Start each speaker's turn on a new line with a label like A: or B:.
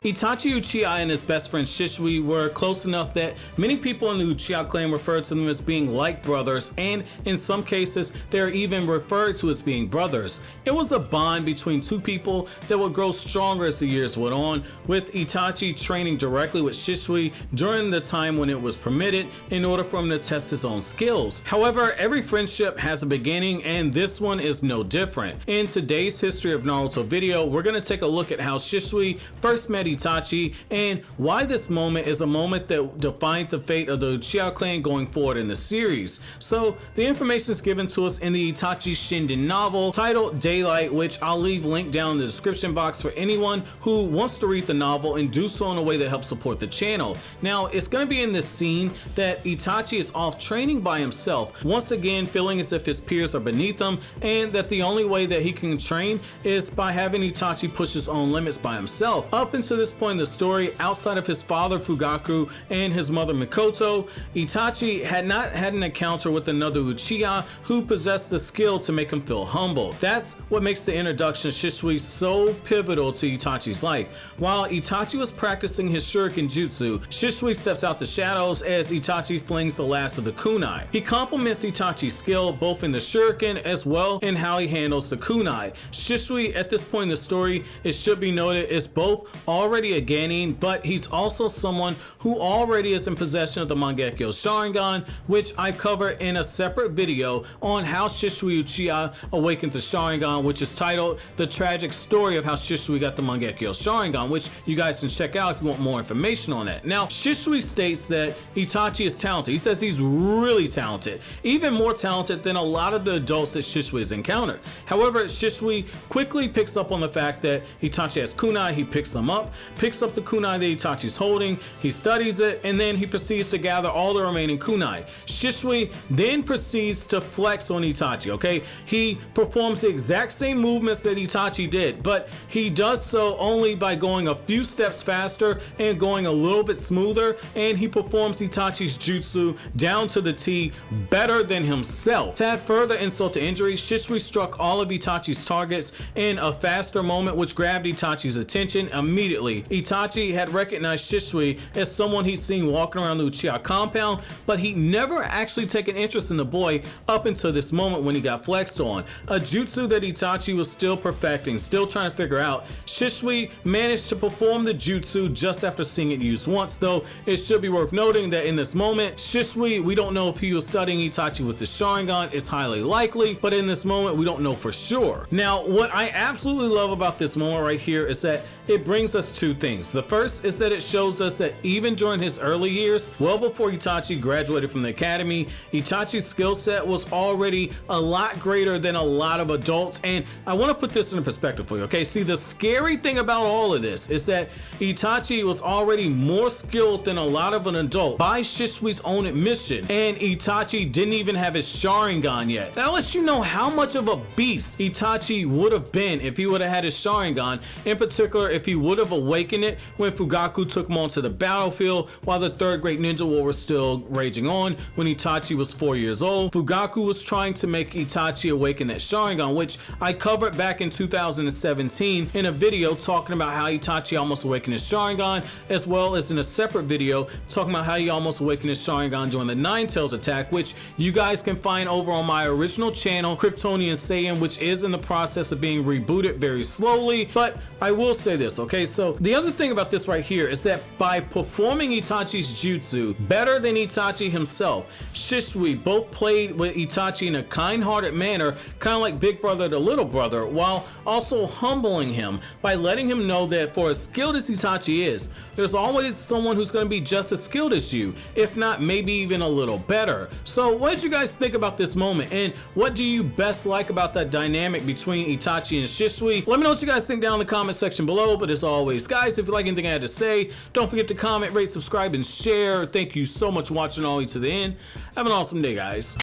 A: Itachi Uchiha and his best friend Shisui were close enough that many people in the Uchiha clan referred to them as being like brothers, and in some cases they're even referred to as being brothers. It was a bond between two people that would grow stronger as the years went on, with Itachi training directly with Shisui during the time when it was permitted in order for him to test his own skills. However, every friendship has a beginning, and this one is no different. In today's History of Naruto video, we're going to take a look at how Shisui first met Itachi and why this moment is a moment that defined the fate of the Uchiha clan going forward in the series. So the information is given to us in the Itachi Shinden novel titled Daylight, which I'll leave linked down in the description box for anyone who wants to read the novel and do so in a way that helps support the channel. Now, it's going to be in this scene that Itachi is off training by himself, once again feeling as if his peers are beneath him and that the only way that he can train is by having Itachi push his own limits by himself. Up until this point in the story, outside of his father Fugaku and his mother Mikoto, Itachi had not had an encounter with another Uchiha who possessed the skill to make him feel humble. That's what makes the introduction of Shisui so pivotal to Itachi's life. While Itachi was practicing his shuriken jutsu, Shisui steps out the shadows as Itachi flings the last of the kunai. He compliments Itachi's skill both in the shuriken as well in how he handles the kunai. Shisui at this point in the story, it should be noted, is both already a genin, but he's also someone who already is in possession of the mangekyou sharingan, which I cover in a separate video on how Shisui Uchiha awakened the sharingan, which is titled The Tragic Story of How Shisui Got the Mangekyou Sharingan, which you guys can check out if you want more information on that. Now, Shisui states that Itachi is talented. He says he's really talented, even more talented than a lot of the adults that Shisui has encountered. However, Shisui quickly picks up on the fact that Itachi has kunai. He picks them up, picks up the kunai that Itachi's holding, he studies it, and then he proceeds to gather all the remaining kunai. Shisui then proceeds to flex on Itachi, okay? He performs the exact same movements that Itachi did, but he does so only by going a few steps faster and going a little bit smoother, and he performs Itachi's jutsu down to the T better than himself. To add further insult to injury, Shisui struck all of Itachi's targets in a faster moment, which grabbed Itachi's attention immediately. Itachi had recognized Shisui as someone he'd seen walking around the Uchiha compound, but he never actually taken interest in the boy up until this moment when he got flexed on. A jutsu that Itachi was still perfecting, still trying to figure out. Shisui managed to perform the jutsu just after seeing it used once, though it should be worth noting that in this moment, Shisui, we don't know if he was studying Itachi with the sharingan. It's highly likely, but in this moment, we don't know for sure. Now, what I absolutely love about this moment right here is that it brings us two things. The first is that it shows us that even during his early years, well before Itachi graduated from the academy, Itachi's skill set was already a lot greater than a lot of adults. And I want to put this in perspective for you, okay? See, the scary thing about all of this is that Itachi was already more skilled than a lot of an adult by Shisui's own admission, and Itachi didn't even have his sharingan yet. That lets you know how much of a beast Itachi would have been if he would have had his sharingan, in particular if he would have awakened it when Fugaku took him onto the battlefield while the Third Great Ninja War was still raging on when Itachi was 4 years old. Fugaku was trying to make Itachi awaken that sharingan, which I covered back in 2017 in a video talking about how Itachi almost awakened his sharingan, as well as in a separate video talking about how he almost awakened his sharingan during the Nine Tails attack, which you guys can find over on my original channel, Kryptonian Saiyan, which is in the process of being rebooted very slowly. But I will say this, okay? So the other thing about this right here is that by performing Itachi's jutsu better than Itachi himself, Shisui both played with Itachi in a kind-hearted manner, kind of like big brother to little brother, while also humbling him by letting him know that for as skilled as Itachi is, there's always someone who's going to be just as skilled as you, if not maybe even a little better. So what did you guys think about this moment, and what do you best like about that dynamic between Itachi and Shisui? Let me know what you guys think down in the comment section below. But as always, guys, if you like anything I had to say, don't forget to comment, rate, subscribe, and share. Thank you so much for watching all the way to the end. Have an awesome day, guys.